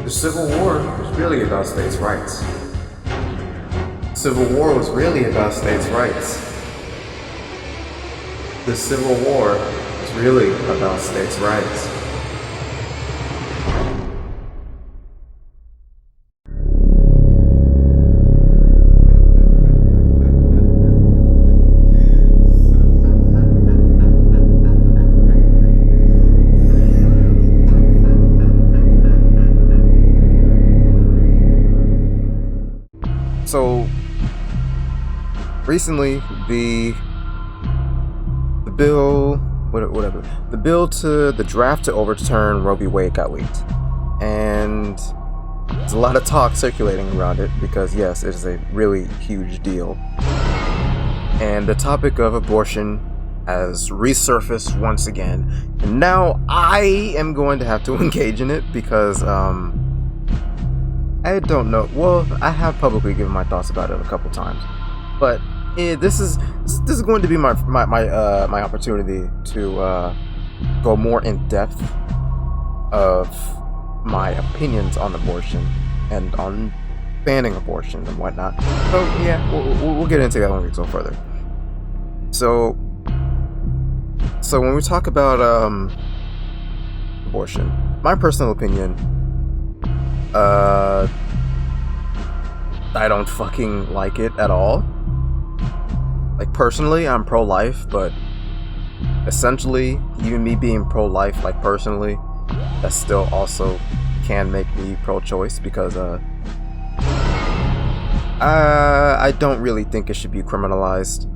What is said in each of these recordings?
The Civil War was really about states' rights. Civil War was really about states' rights. The Civil War was really about states' rights. So recently, the bill to the draft to overturn Roe v. Wade got leaked, and there's a lot of talk circulating around it because yes, it is a really huge deal, and the topic of abortion has resurfaced once again, and now I am going to have to engage in it because I don't know. Well, I have publicly given my thoughts about it a couple times, but this is going to be my opportunity to go more in depth of my opinions on abortion and on banning abortion and whatnot. So yeah, we'll get into that when we go further. So when we talk about abortion, my personal opinion. I don't fucking like it at all. Like, personally, I'm pro-life, but essentially, even me being pro-life, like, personally, that still also can make me pro-choice because, I don't really think it should be criminalized.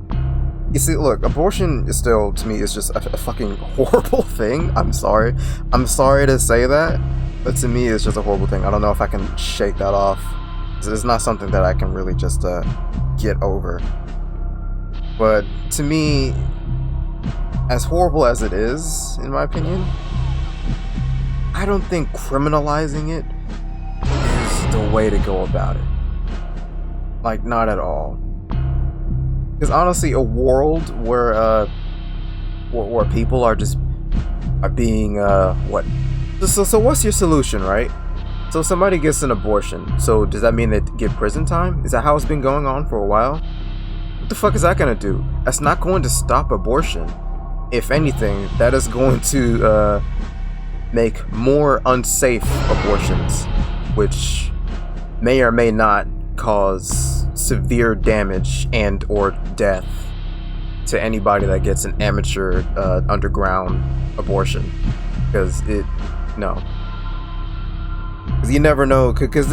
You see, look, abortion is still, to me, is just a fucking horrible thing. I'm sorry to say that, but to me, it's just a horrible thing. I don't know if I can shake that off. It's not something that I can really just get over. But to me, as horrible as it is, in my opinion, I don't think criminalizing it is the way to go about it. Like, not at all. Because honestly, a world where people are being what? So what's your solution, right? So somebody gets an abortion. So does that mean they get prison time? Is that how it's been going on for a while? What the fuck is that gonna do? That's not going to stop abortion. If anything, that is going to make more unsafe abortions, which may or may not cause severe damage and or death to anybody that gets an amateur underground abortion. Because you never know, because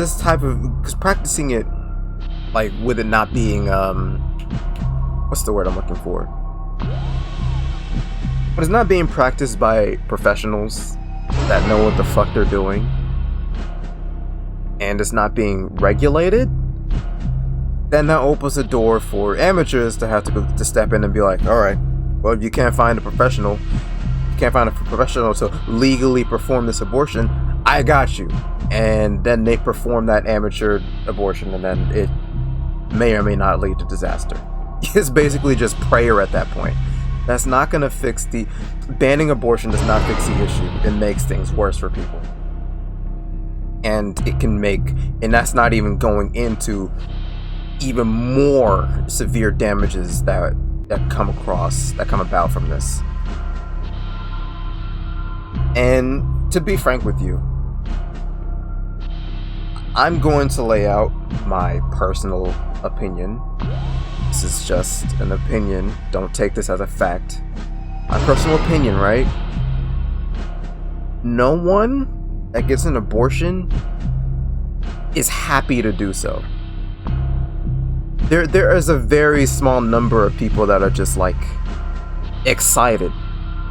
practicing it, like, with it not being, what's the word I'm looking for? When it's not being practiced by professionals that know what the fuck they're doing, and it's not being regulated, then that opens the door for amateurs to have to step in and be like, alright, well, if you can't find a professional to legally perform this abortion, I got you. And then they perform that amateur abortion, and then it may or may not lead to disaster. It's basically just prayer at that point. That's not going to fix banning abortion does not fix the issue. It makes things worse for people. And and that's not even going into even more severe damages that come about from this. And to be frank with you, I'm going to lay out my personal opinion. This is just an opinion. Don't take this as a fact. My personal opinion, right? No one that gets an abortion is happy to do so. There is a very small number of people that are just like excited,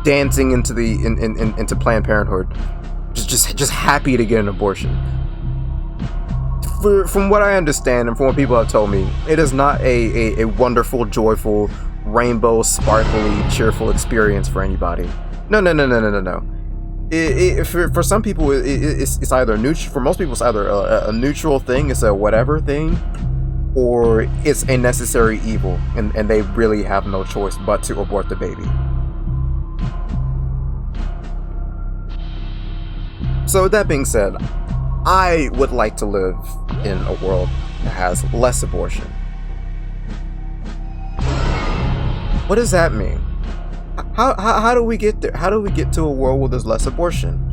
dancing into into Planned Parenthood, just happy to get an abortion. From what I understand and from what people have told me, it is not a wonderful, joyful, rainbow, sparkly, cheerful experience for anybody. No. For some people, it's either neutral. For most people, it's either a neutral thing, it's a whatever thing, or it's a necessary evil, and they really have no choice but to abort the baby. So with that being said, I would like to live in a world that has less abortion. What does that mean? How do we get there? How do we get to a world where there's less abortion?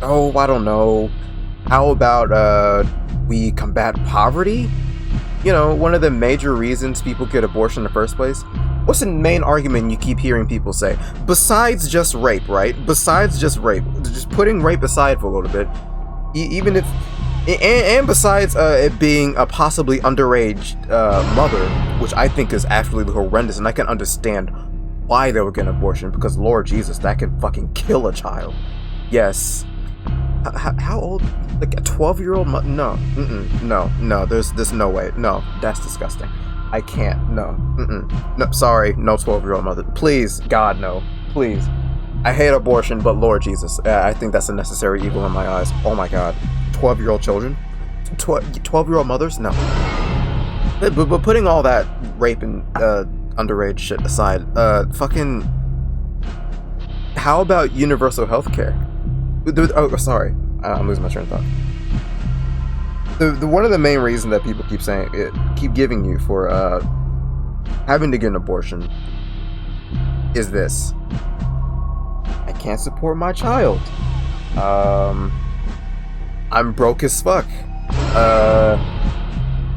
Oh, I don't know. How about we combat poverty? You know, one of the major reasons people get abortion in the first place. What's the main argument you keep hearing people say? Besides just rape, right? Besides just rape. Just putting rape aside for a little bit. Even if... And besides it being a possibly underage mother, which I think is absolutely horrendous, and I can understand why they were getting abortion, because Lord Jesus, that can fucking kill a child. Yes. How old? Like a 12-year-old? No. No. There's no way. No, that's disgusting. I can't. No. No. Sorry. No 12-year-old mother. Please, God, no. Please. I hate abortion, but Lord Jesus, I think that's a necessary evil in my eyes. Oh my God. 12-year-old children? 12-year-old mothers? No. But putting all that rape and underage shit aside, fucking... How about universal health care? Oh, sorry. I'm losing my train of thought. One of the main reasons that people keep giving you for having to get an abortion is this. I can't support my child. I'm broke as fuck.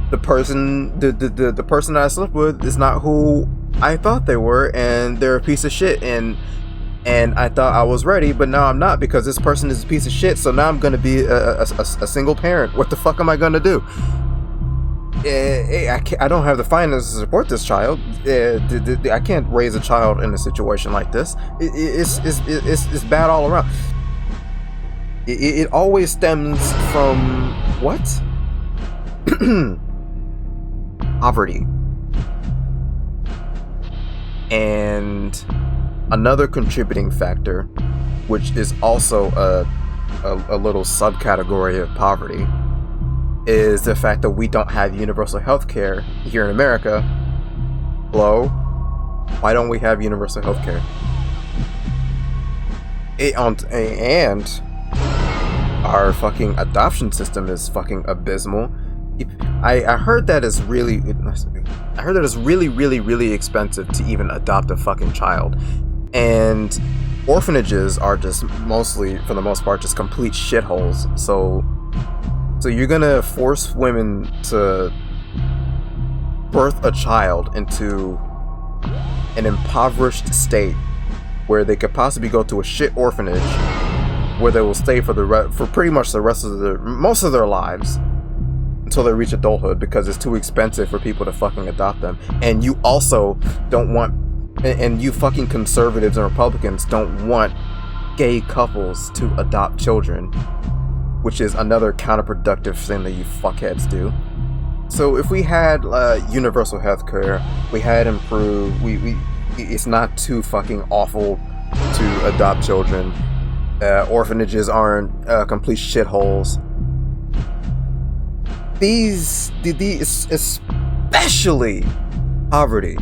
The person that I slept with is not who I thought they were, and they're a piece of shit, and I thought I was ready, but now I'm not, because this person is a piece of shit, so now I'm gonna be a single parent. What the fuck am I gonna do? I don't have the finances to support this child. I can't raise a child in a situation like this. It's bad all around. It always stems from what? Poverty. And another contributing factor, which is also a little subcategory of poverty, is the fact that we don't have universal health care here in America. Hello? Why don't we have universal health care? And our fucking adoption system is fucking abysmal. I heard that it's really really expensive to even adopt a fucking child. And orphanages are just mostly, for the most part, just complete shitholes. So you're gonna force women to birth a child into an impoverished state where they could possibly go to a shit orphanage where they will stay for pretty much the rest of most of their lives until they reach adulthood, because it's too expensive for people to fucking adopt them. And you also don't want, and you fucking conservatives and Republicans don't want gay couples to adopt children, which is another counterproductive thing that you fuckheads do. So if we had universal health care, we had improved, it's not too fucking awful to adopt children. Orphanages aren't complete shitholes. These, especially poverty,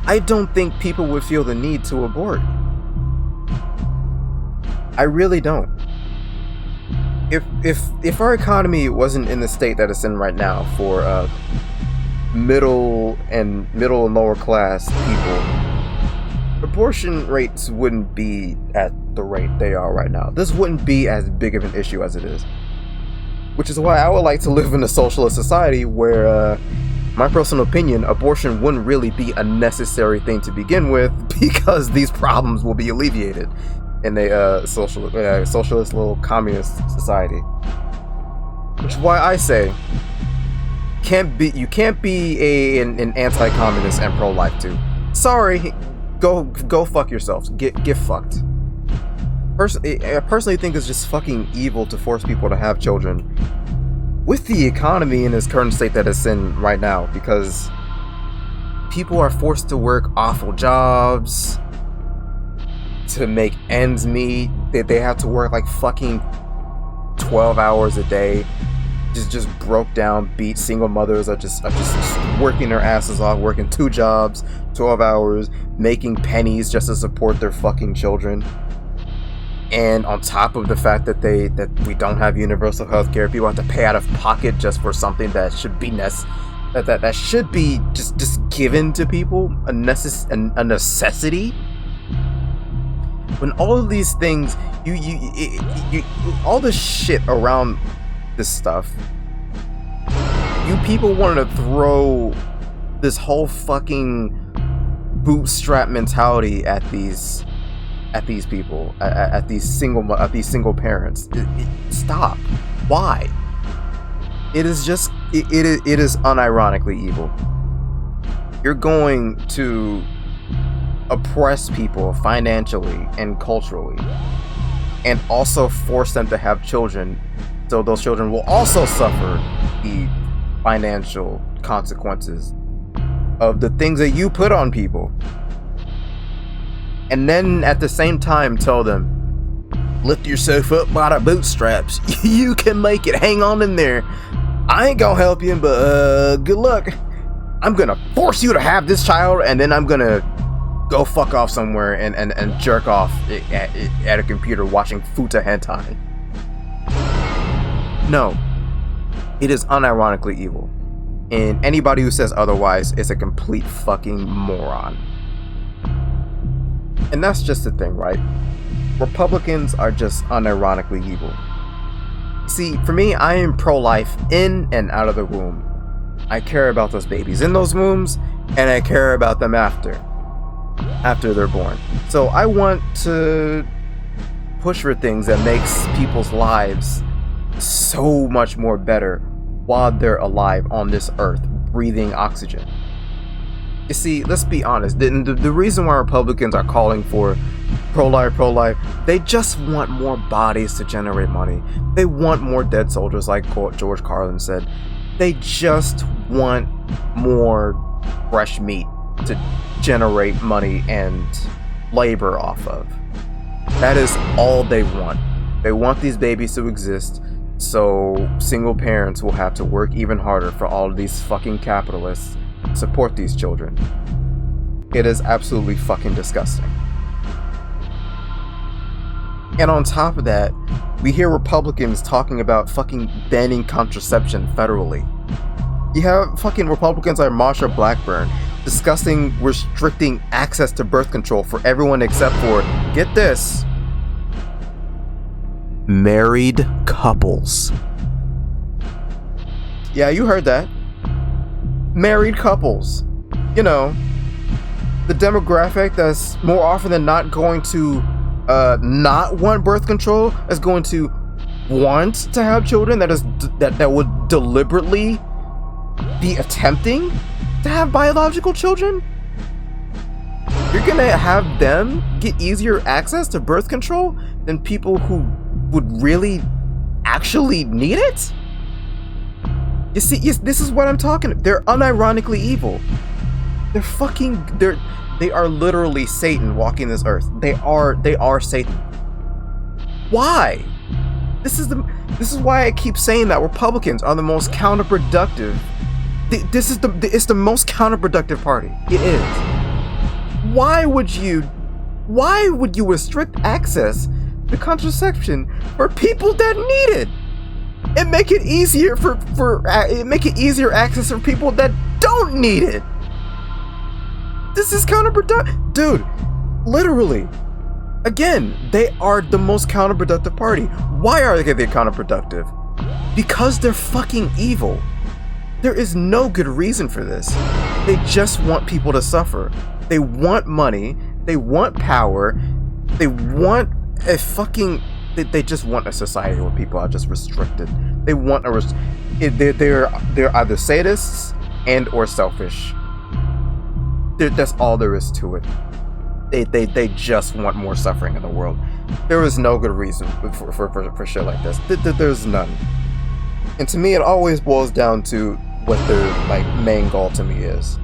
I don't think people would feel the need to abort. I really don't. If our economy wasn't in the state that it's in right now for middle and lower class people, abortion rates wouldn't be at the rate they are right now. This wouldn't be as big of an issue as it is. Which is why I would like to live in a socialist society where, my personal opinion, abortion wouldn't really be a necessary thing to begin with, because these problems will be alleviated in a socialist little communist society. Which is why I say, you can't be an anti-communist and pro-life too. Sorry, go fuck yourselves. Get fucked. I personally think it's just fucking evil to force people to have children with the economy in its current state that it's in right now, because people are forced to work awful jobs to make ends meet. They have to work like fucking 12 hours a day. Just broke down, beat single mothers are just working their asses off, working 2 jobs, 12 hours, making pennies just to support their fucking children. And on top of the fact that we don't have universal health care, people have to pay out of pocket just for something that should be that should be just given to people, a necessity. When all of these things, all this shit around this stuff, you people wanted to throw this whole fucking bootstrap mentality at these people, at these single parents. Stop. Why? It is just it is unironically evil. You're going to oppress people financially and culturally, and also force them to have children, so those children will also suffer the financial consequences of the things that you put on people. And then at the same time tell them, lift yourself up by the bootstraps. You can make it. Hang on in there. I ain't gonna help you, but good luck. I'm gonna force you to have this child, and then I'm gonna go fuck off somewhere and jerk off at a computer watching Futa hentai. No. It is unironically evil. And anybody who says otherwise is a complete fucking moron. And that's just the thing, right? Republicans are just unironically evil. See, for me, I am pro-life in and out of the womb. I care about those babies in those wombs, and I care about them after they're born. So I want to push for things that makes people's lives so much more better while they're alive on this earth, breathing oxygen. You see, let's be honest, the reason why Republicans are calling for pro-life, they just want more bodies to generate money. They want more dead soldiers, like George Carlin said. They just want more fresh meat to generate money and labor off of. That is all they want. They want these babies to exist, so single parents will have to work even harder for all of these fucking capitalists to support these children. It is absolutely fucking disgusting. And on top of that, we hear Republicans talking about fucking banning contraception federally. You have fucking Republicans like Marsha Blackburn discussing restricting access to birth control for everyone except for, get this, married couples. Yeah, you heard that. Married couples. You know, the demographic that's more often than not going to not want birth control, is going to want to have children, that would deliberately be attempting to have biological children. You're gonna have them get easier access to birth control than people who would really actually need it? You see, yes, this is what I'm talking about. They're unironically evil. They are literally Satan walking this earth. They are Satan. Why? This is why I keep saying that Republicans are the most counterproductive. It's the most counterproductive party. It is. Why would you restrict access to contraception for people that need it, and make it easier make it easier access for people that don't need it? This is counterproductive, dude. Literally. Again, they are the most counterproductive party. Why are they counterproductive? Because they're fucking evil. There is no good reason for this. They just want people to suffer. They want money. They want power. They want a fucking... They just want a society where people are just restricted. They want they're either sadists and or selfish. That's all there is to it. They just want more suffering in the world. There is no good reason for shit like this. There's none. And to me, it always boils down to what their main goal to me is.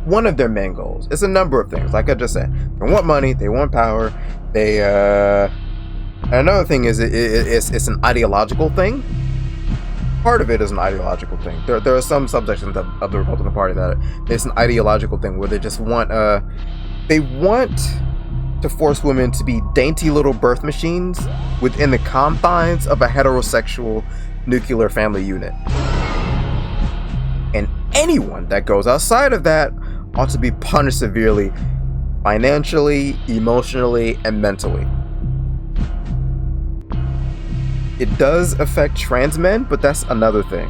One of their main goals. It's a number of things. Like I just said, they want money. They want power. Another thing is it's an ideological thing. Part of it is an ideological thing. There are some subsections of the Republican Party that it's an ideological thing where they just want to force women to be dainty little birth machines within the confines of a heterosexual nuclear family unit. And anyone that goes outside of that ought to be punished severely, financially, emotionally, and mentally. It does affect trans men, but that's another thing.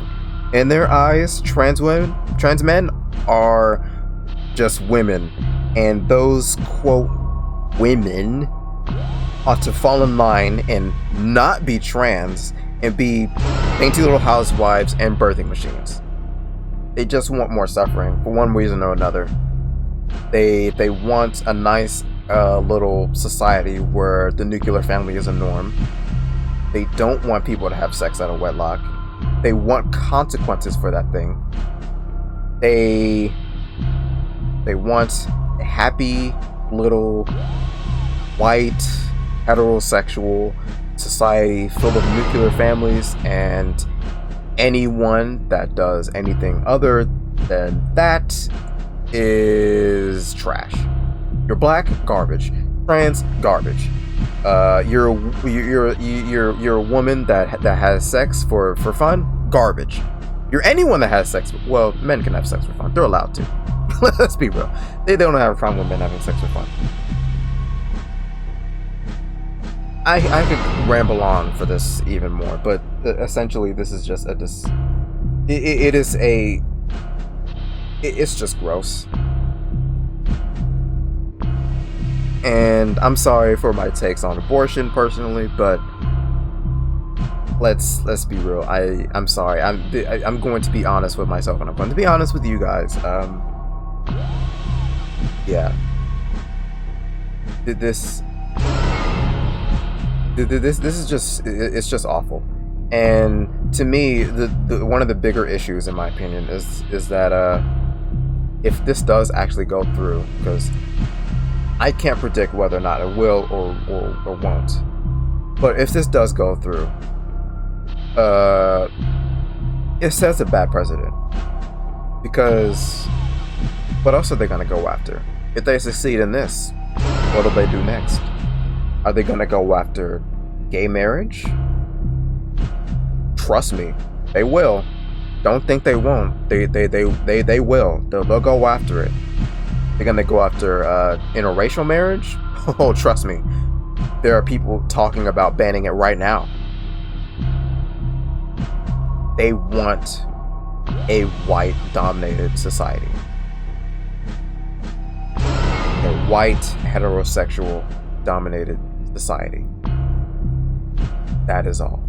In their eyes, trans men are just women, and those, quote, women ought to fall in line and not be trans and be dainty little housewives and birthing machines. They just want more suffering for one reason or another. They want a nice little society where the nuclear family is a norm. They don't want people to have sex out of wedlock. They want consequences for that thing. They want a happy little white heterosexual society filled with nuclear families, and anyone that does anything other than that is trash. You're black, garbage. Trans, garbage. You're a woman that has sex for fun, garbage. You're anyone that has sex. Well, men can have sex for fun. They're allowed to. Let's be real. They don't have a problem with men having sex for fun. I could ramble on for this even more, but essentially this is just it's just gross. And I'm sorry for my takes on abortion personally, but let's be real. I'm sorry. I'm going to be honest with myself, and I'm going to be honest with you guys. Yeah. This is just awful. And to me, the one of the bigger issues, in my opinion, is that if this does actually go through, because I can't predict whether or not it will or won't, but if this does go through, it sets a bad precedent. Because what else are they gonna go after? If they succeed in this, what do they do next? Are they gonna go after gay marriage? Trust me, they will. Don't think they won't. They will. They'll go after it. They're gonna go after interracial marriage? Oh, trust me. There are people talking about banning it right now. They want a white-dominated society. A white, heterosexual, dominated society. That is all.